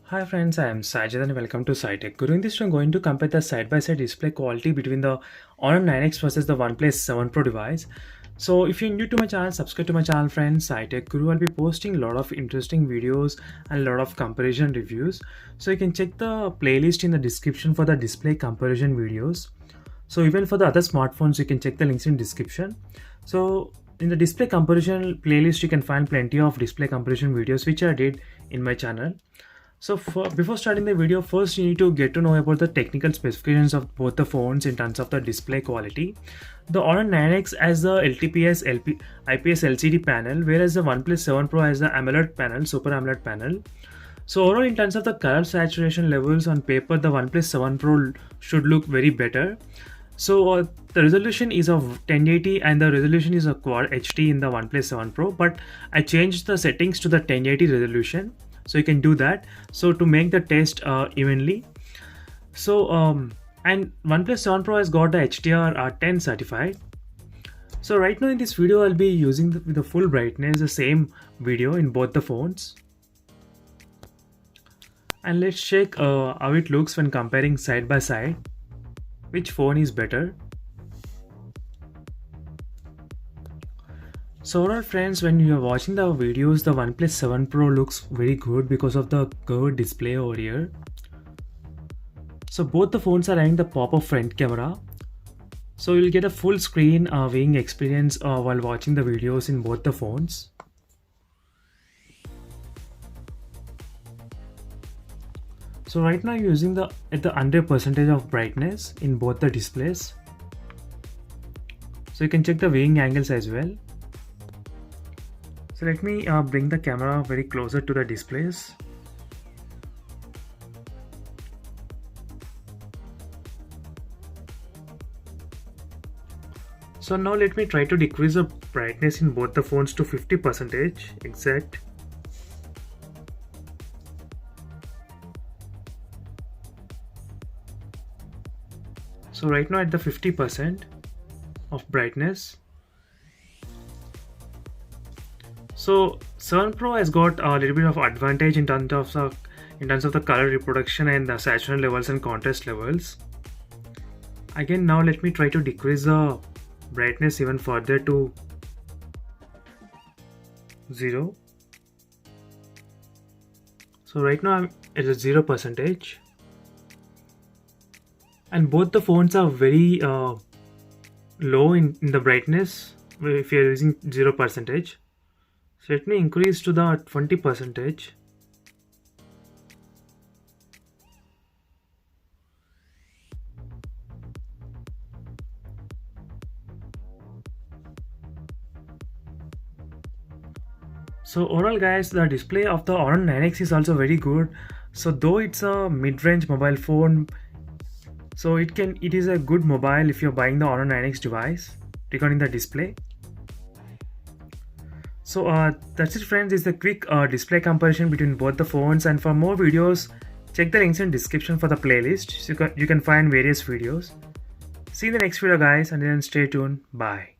Hi friends, I am Sajid and welcome to SciTech Guru. In this video, I'm going to compare the side-by-side display quality between the Honor 9X versus the OnePlus 7 Pro device. So if you're new to my channel, subscribe to my channel friends, SciTech Guru. I'll be posting a lot of interesting videos and a lot of comparison reviews. So you can check the playlist in the description for the display comparison videos. So even for the other smartphones, you can check the links in description. So in the display comparison playlist, you can find plenty of display comparison videos which I did in my channel. So before starting the video, first you need to get to know about the technical specifications of both the phones in terms of the display quality. The Honor 9X has the IPS LCD panel, whereas the OnePlus 7 Pro has the AMOLED panel, Super AMOLED panel. So overall, in terms of the color saturation levels on paper, the OnePlus 7 Pro should look very better. So the resolution is of 1080 and the resolution is a Quad HD in the OnePlus 7 Pro, but I changed the settings to the 1080 resolution. So you can do that. So to make the test evenly. So and OnePlus 7 Pro has got the HDR10 certified. So right now in this video, I'll be using the full brightness, the same video in both the phones. And let's check how it looks when comparing side by side. Which phone is better? So alright friends, when you are watching the videos, the OnePlus 7 Pro looks very good because of the curved display over here. So both the phones are having the pop-up front camera. So you'll get a full screen viewing experience while watching the videos in both the phones. So right now I'm using the 100% of brightness in both the displays. So you can check the viewing angles as well. So let me bring the camera very closer to the displays. So now let me try to decrease the brightness in both the phones to 50% exact. So right now at the 50% of brightness. So 7 Pro has got a little bit of advantage in terms of the color reproduction and the saturation levels and contrast levels. Again, now let me try to decrease the brightness even further to 0. So right now I'm at a 0%. And both the phones are very low in the brightness if you're using 0%. So let me increase to the 20%. So overall guys, the display of the Honor 9X is also very good. So though it's a mid-range mobile phone, so it is a good mobile if you're buying the Honor 9X device regarding the display. So that's it friends, it's a quick display comparison between both the phones, and for more videos check the links in description for the playlist. So you can find various videos. See you in the next video guys, and then stay tuned. Bye.